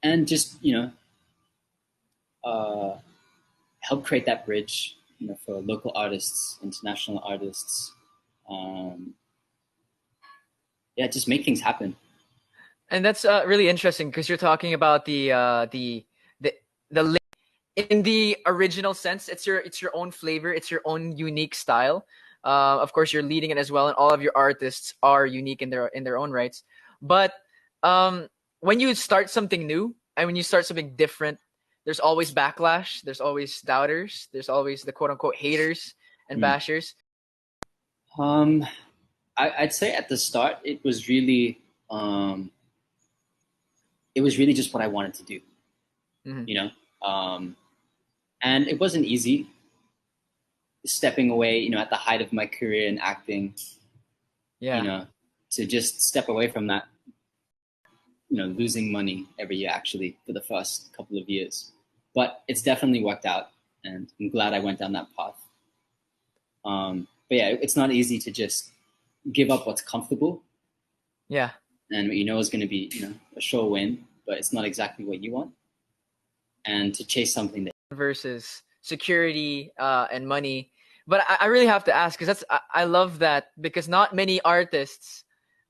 and just uh, help create that bridge, for local artists, international artists. Um, yeah, just make things happen. And that's really interesting because you're talking about the in the original sense. It's your own flavor. It's your own unique style. Of course, you're leading it as well, and all of your artists are unique in their own rights. But um, when you start something new and when you start something different, there's always backlash. There's always doubters. There's always the quote unquote haters and Mm. bashers. Um, I'd say at the start um, it was really just what I wanted to do, Hmm. you know, um, and it wasn't easy stepping away, at the height of my career in acting, you Yeah. know, to just step away from that, losing money every year actually for the first couple of years. But it's definitely worked out, and I'm glad I went down that path. But yeah, it's not easy to just give up what's comfortable Yeah. and what you know is going to be, a sure win, but it's not exactly what you want, and to chase something that. Versus security and money. But I really have to ask because I love that because not many artists,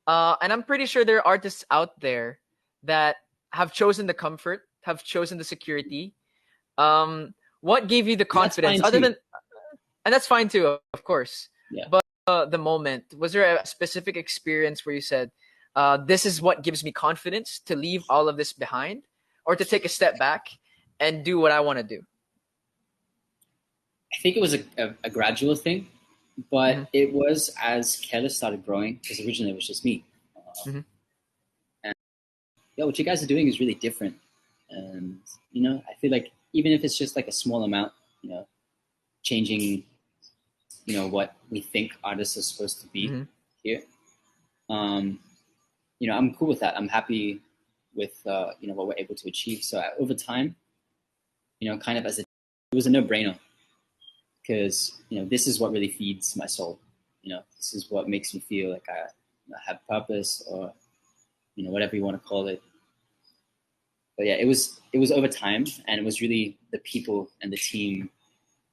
and I'm pretty sure there are artists out there that have chosen the comfort, have chosen the security. What gave you the And that's confidence fine other too. than, and that's fine too, of course. Yeah. But the moment, was there a specific experience where you said, "This is what gives me confidence to leave all of this behind, or to take a step back and do what I want to do"? I think it was a gradual thing, Hmm. but it was as Careless started growing, because originally it was just me. Hmm. And yeah, what you guys are doing is really different. And, I feel like even if it's just like a small amount, changing, what we think artists are supposed to be Hmm. here, um, I'm cool with that. I'm happy with, what we're able to achieve. So over time, kind of it was a no-brainer, because this is what really feeds my soul. This is what makes me feel like I have purpose, or whatever you want to call it. But yeah, it was over time, and it was really the people and the team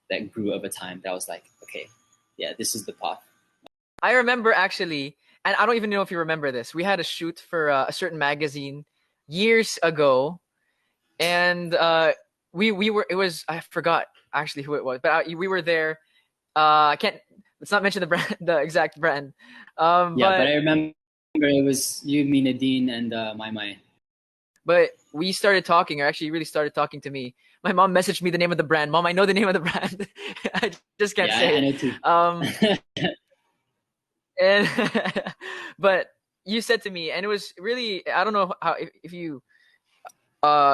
that grew over time that was like, okay, yeah, this is the path. I remember actually, and I don't even know if you remember this. We had a shoot for a certain magazine years ago, and we were, it was, I forgot actually who it was, but we were there. I can't, let's not mention the brand, the exact brand. Yeah, but But I remember it was you, me, Nadine, and maymay. we started talking, or actually you really started talking to me. My mom messaged me the name of the brand. Mom, I know the name of the brand. I just can't Yeah, say I it. know too. And but you said to me, and it was really, I don't know how, if you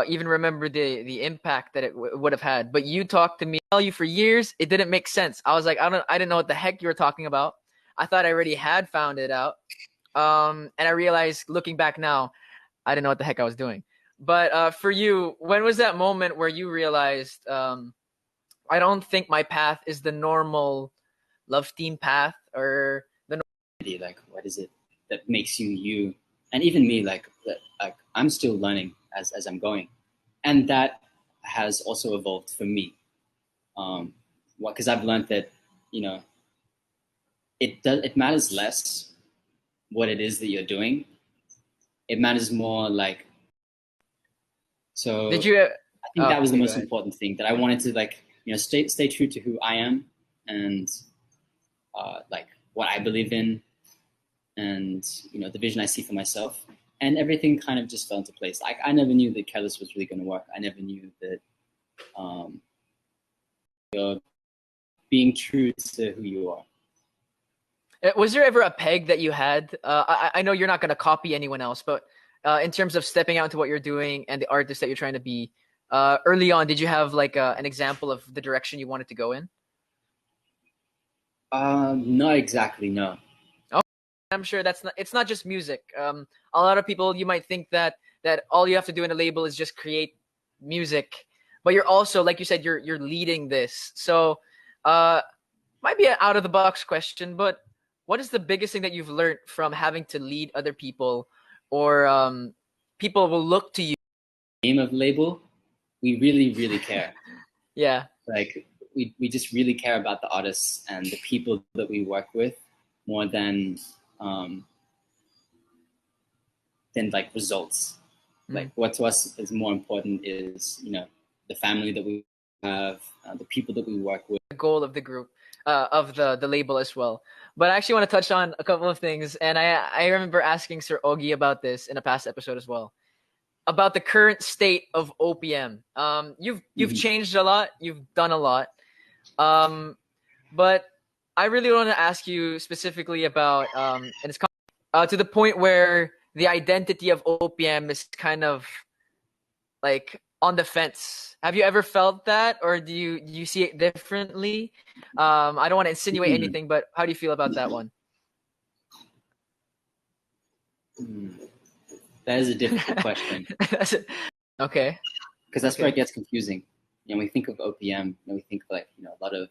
even remember the impact that it would have had, but you talked to me, tell you for years it didn't make sense. I was like, I didn't know what the heck you were talking about. I thought I already had found it out. And I realized looking back now, I didn't know what the heck I was doing. But for you, when was that moment where you realized, I don't think my path is the normal love team path, or the Like, what is it that makes you you? And even me, like I'm still learning as I'm going, and that has also evolved for me. What Because I've learned that you know it matters less what it is that you're doing. It matters more, like, did so. you I think that was the okay, go most ahead. important thing, that I wanted to, like, stay true to who I am, and like what I believe in, and the vision I see for myself, and everything kind of just fell into place. Like, I never knew that Kellis was really going to work. I never knew that um, you're being true to who you are. Was there ever a peg that you had? I know you're not going to copy anyone else, but in terms of stepping out into what you're doing and the artist that you're trying to be, early on, did you have like an example of the direction you wanted to go in? Not exactly, no. Oh, I'm sure that's not. It's not just music. A lot of people, you might think that all you have to do in a label is just create music, but you're also, like you said, you're leading this. So, uh, might be an out of the box question, but what is the biggest thing that you've learned from having to lead other people, or people will look to you name of the label, we really care. Yeah. Like we just really care about the artists and the people that we work with more than like results. Like what to us is more important is, you know, the family that we have, the people that we work with. The goal of the group, of the label as well. But I actually want to touch on a couple of things, and I remember asking Sir Ogie about this in a past episode as well, about the current state of OPM. You've changed a lot, you've done a lot, but I really want to ask you specifically about, and it's to the point where the identity of OPM is kind of like on the fence. Have you ever felt that, or do you see it differently? I don't want to insinuate anything, but how do you feel about that one? That is a difficult question. Okay. Because that's where it gets confusing. You know, we think of OPM, and we think of, like, a lot of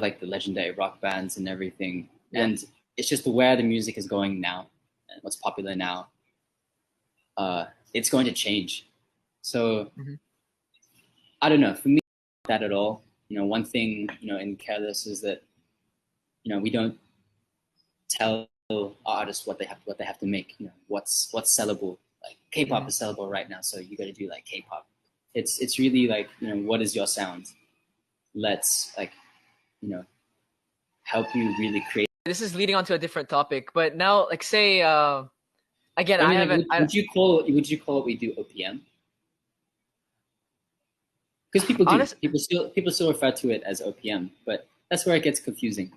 like the legendary rock bands and everything. Yeah. And it's just where the music is going now and what's popular now. It's going to change. So I don't know. For me, not that at all. You know, one thing, in Careless is that, we don't tell artists what they have to make. You know, what's sellable. Like K-pop is sellable right now, so you got to do like K-pop. It's really like, what is your sound? Let's help you really create. This is leading on to a different topic, but now, like, say, again, I haven't. Would you call what we do OPM? Because people do. People still refer to it as OPM, but that's where it gets confusing.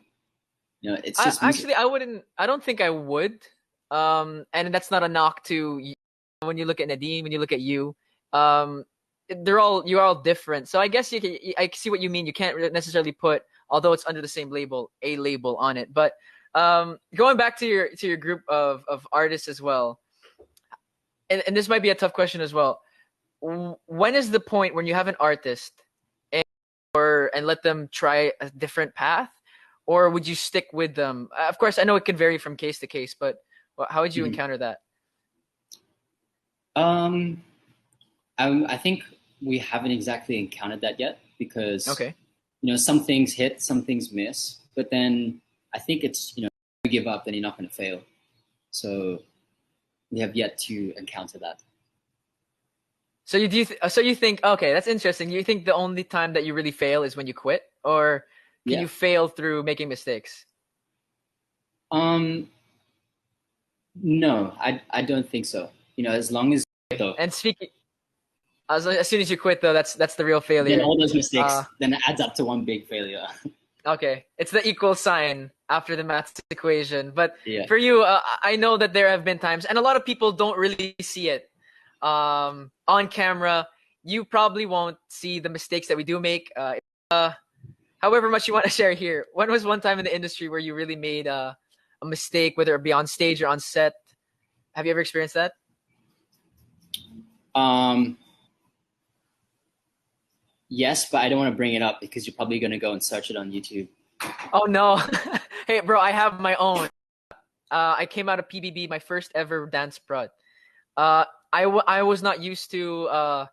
It's just actually, I don't think I would. And that's not a knock to you. When you look at Nadine, when you look at you, you're all different. So I guess I see what you mean. You can't necessarily put, although it's under the same label, a label on it. But going back to your group of artists as well, and this might be a tough question as well. When is the point when you have an artist and let them try a different path, or would you stick with them? Of course, I know it could vary from case to case, but how would you encounter that? I think we haven't exactly encountered that yet because some things hit, some things miss, but then I think it's if you give up, then you're not going to fail. So we have yet to encounter that. So you think, okay, that's interesting. You think the only time that you really fail is when you quit, or can you fail through making mistakes? No, I don't think so. As long as and speaking, as soon as you quit, though, that's the real failure. Then all those mistakes then it adds up to one big failure. Okay, it's the equal sign after the math equation. But for you, I know that there have been times, and a lot of people don't really see it on camera. You probably won't see the mistakes that we do make. However much you want to share here, when was one time in the industry where you really made a mistake, whether it be on stage or on set? Have you ever experienced that? Yes, but I don't want to bring it up because you're probably going to go and search it on YouTube. Oh, no. Hey, bro, I have my own. I came out of PBB, my first ever dance prod. I was not used to...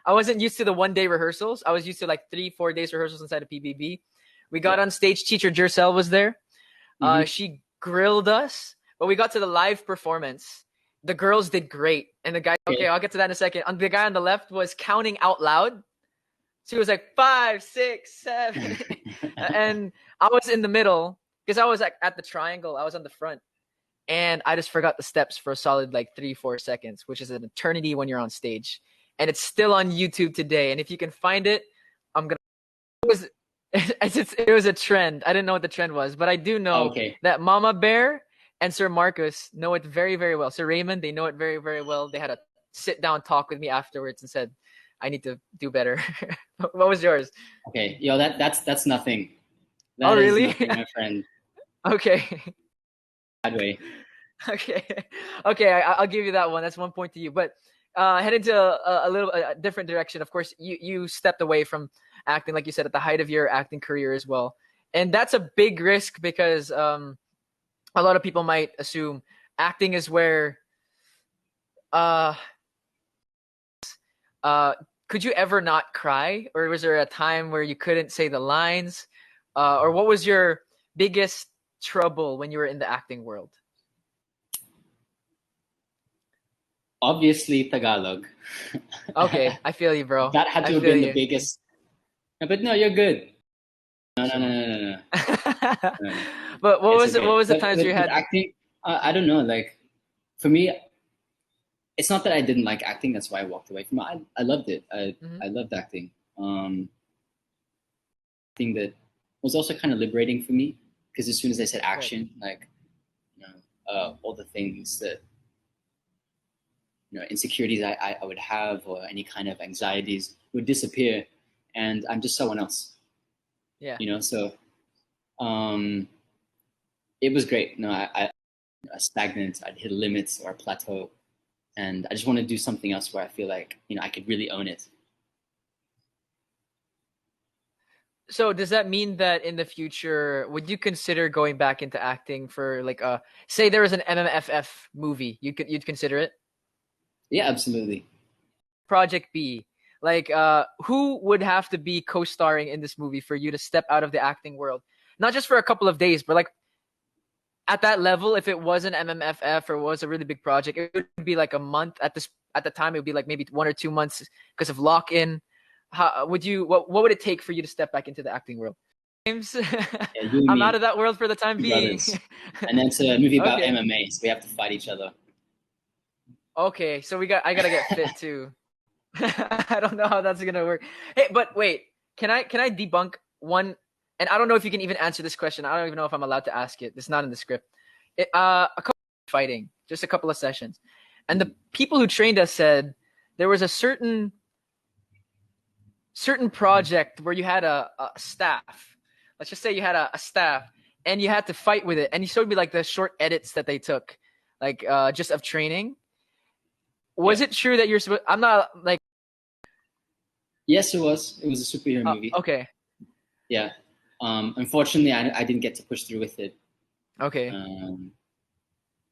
I wasn't used to the one-day rehearsals. I was used to like 3-4 days rehearsals inside of PBB. We got on stage. Teacher Jercel was there. She grilled us. But we got to the live performance. The girls did great. And the guy... Okay, I'll get to that in a second. The guy on the left was counting out loud. She was like 5, 6, 7, and I was in the middle because I was like at the triangle. I was on the front, and I just forgot the steps for a solid like 3-4 seconds, which is an eternity when you're on stage. And it's still on YouTube today. And if you can find it, I'm gonna. It was a trend. I didn't know what the trend was, but I do know that Mama Bear and Sir Marcus know it very, very well. Sir Raymond, they know it very, very well. They had a sit down talk with me afterwards and said, I need to do better. What was yours? Okay, that's nothing. That really? Nothing, my friend. Okay. Bad way. Okay. I'll give you that one. That's 1 point to you. But head into a different direction. Of course, you stepped away from acting, like you said, at the height of your acting career as well, and that's a big risk because a lot of people might assume acting is where Uh, uh, could you ever not cry, or was there a time where you couldn't say the lines, or what was your biggest trouble when you were in the acting world? Obviously, Tagalog. Okay, I feel you, bro. That had I to have feel been the you. biggest. No, but no, you're good. No, no, no, no, no, no. No, no. But what It's was it? What okay. was the times you But had? acting, I don't know. Like for me, it's not that I didn't like acting. That's why I walked away from it. I loved it. Mhm. I loved acting. I think that was also kind of liberating for me because as soon as I said Right. action, like you know, all the things that insecurities I would have or any kind of anxieties would disappear, and I'm just someone else. Yeah. So um, it was great. I stagnant. I'd hit a limit or a plateau, and I just want to do something else where I feel like I could really own it. So does that mean that in the future, would you consider going back into acting for like say there was an MMFF movie, you'd consider it? Yeah, absolutely. Project B. Like who would have to be co-starring in this movie for you to step out of the acting world? Not just for a couple of days, but like at that level, if it was an MMFF or was a really big project, it would be like a month at the time. It would be like maybe 1 or 2 months because of lock in. How would you? What would it take for you to step back into the acting world? James, Yeah, you and I'm out me, of that world for the time two being. brothers, and then it's a movie about Okay, MMA, so we have to fight each other. okay. So I gotta get fit too. I don't know how that's gonna work. Hey, but wait, can I debunk one? And I don't know if you can even answer this question. I don't even know if I'm allowed to ask it. It's not in the script. A couple of fighting, just a couple of sessions, and the people who trained us said there was a certain project where you had a staff. Let's just say you had a staff, and you had to fight with it. And you showed me like the short edits that they took, like just of training. Was Yeah. it true that you're supposed? I'm not like Yes, it was. It was a superhero movie. okay, Yeah. Unfortunately, I didn't get to push through with it okay. um,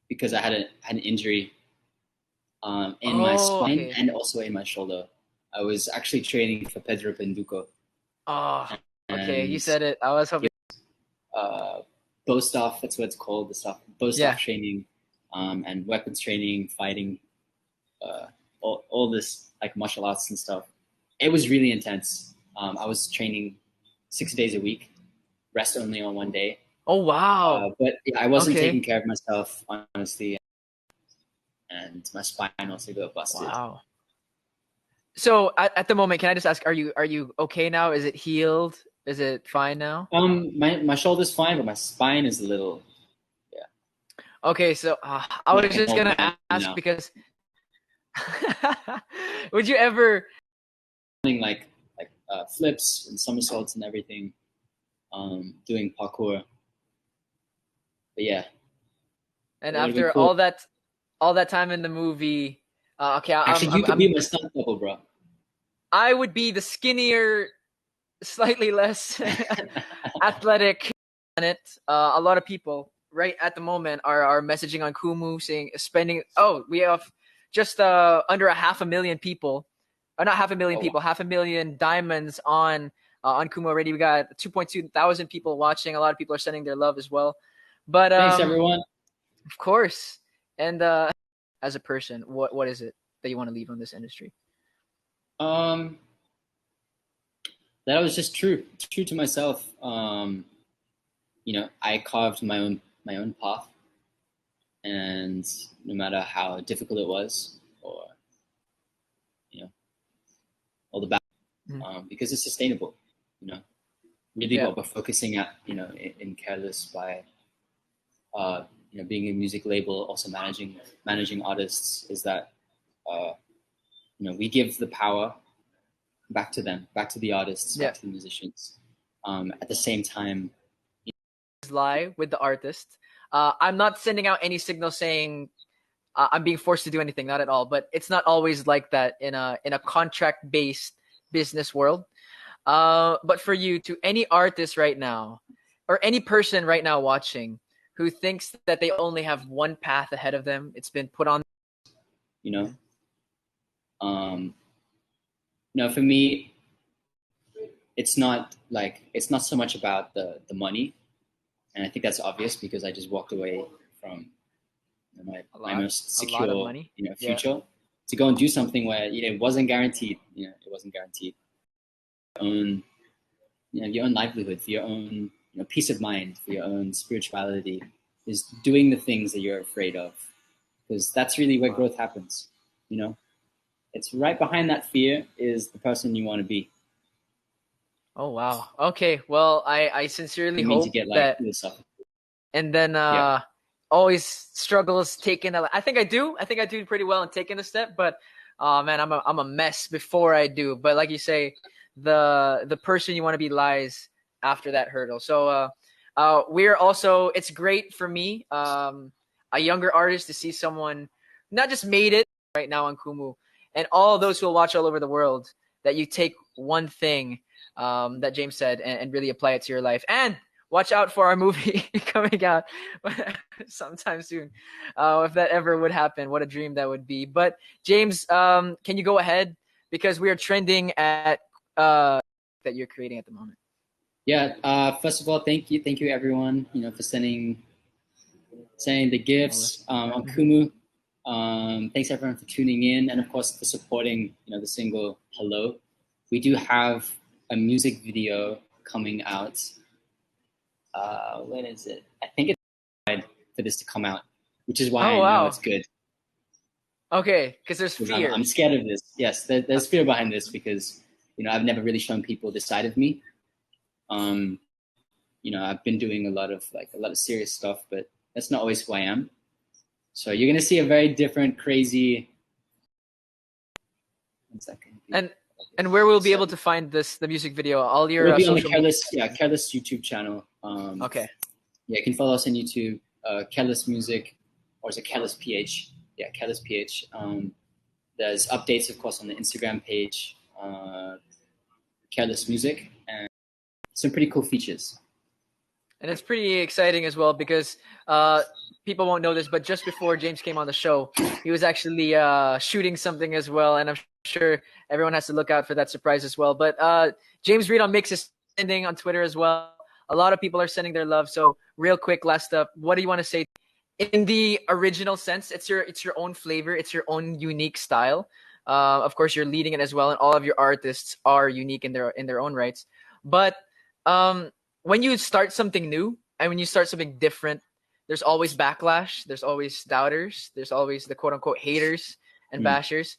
because I had an injury in my Oh, spine okay. and also in my shoulder. I was actually training for Pedro Penduko Oh, okay. You and said it. I was hoping. uh, bow staff. That's what it's called. The stuff bow staff Yeah. training and weapons training, fighting, uh, all this like martial arts and stuff. It was really intense. I was training 6 days a week, rest only on one day. Oh, wow. But yeah, I wasn't Okay. taking care of myself honestly, and my spine also got busted. Wow. So at the moment, can I just ask, are you okay now? Is it healed? Is it fine now? My shoulder's fine, but my spine is a little yeah. Okay, so I I was can just hold gonna my own ask now. because would you ever? Doing like flips and somersaults and everything. Doing parkour. But yeah, And it would have been after cool. all that time in the movie, okay, Actually, you could be my stunt double, bro. I would be the skinnier, slightly less athletic on it. A lot of people right at the moment are messaging on Kumu saying spending. Oh, we have just under a 500,000 people, or not 500,000 Oh wow. people, 500,000 diamonds on Kumu already. We got 2.2 thousand people watching. A lot of people are sending their love as well. But Thanks everyone. of course, and as a person, what is it that you want to leave on this industry? Um, that I was just true to myself. I carved my own path, and no matter how difficult it was, or you know, all the bad, Mhm. because it's sustainable. You know, really Yeah, what we're focusing at, in Careless by, being a music label, also managing artists, is that, uh, we give the power back to them, back to the artists, back yeah. to the musicians. At the same time, Lie with the artist. I'm not sending out any signal saying I'm being forced to do anything. Not at all. But it's not always like that in a contract based business world. But for you, to any artist right now, or any person right now watching who thinks that they only have one path ahead of them, it's been put on. you know. For me, it's not so much about the money, and I think that's obvious because I just walked away from my most a lot of secure money. future to go and do something where it wasn't guaranteed. It wasn't guaranteed. Your own livelihood, for your own peace of mind, for your own spirituality, is doing the things that you're afraid of, because that's really where growth happens. It's right behind that fear is the person you want to be. Oh wow. Okay. Well, I sincerely hope to get that. And then always struggles taking a. I think I do pretty well in taking a step, but man, I'm a mess before I do. But like you say, the person you want to be lies after that hurdle. So we're also, it's great for me, a younger artist, to see someone not just made it right now on Kumu, and all those who will watch all over the world, that you take one thing that James said and really apply it to your life. And watch out for our movie coming out sometime soon. If that ever would happen, what a dream that would be. But James, can you go ahead? Because we are trending at that you're creating at the moment. Yeah. First of all, thank you everyone, for sending the gifts on Kumu. Thanks everyone for tuning in, and of course for supporting the single Hello. We do have a music video coming out. When is it? I think it's for this to come out, which is why I know it's good. Okay, because there's fear. I'm scared of this. Yes, there's fear behind this because I've never really shown people this side of me. I've been doing a lot of serious stuff, but that's not always who I am. So you're gonna see a very different, crazy. 1 second. And where we'll be able to find the music video? All your it'll be on the Careless YouTube channel. Okay. Yeah, you can follow us on YouTube, Careless Music, or is it Careless PH? Yeah, Careless PH. There's updates, of course, on the Instagram page, Careless Music, and some pretty cool features. And it's pretty exciting as well because people won't know this, but just before James came on the show, he was actually shooting something as well, and I'm sure everyone has to look out for that surprise as well. But James Reed on Mix is sending on Twitter as well. A lot of people are sending their love. So real quick, last up, what do you want to say? In the original sense, it's your own flavor, it's your own unique style. Of course, you're leading it as well, and all of your artists are unique in their own rights. But when you start something new and when you start something different, there's always backlash, there's always doubters, there's always the quote unquote haters and bashers.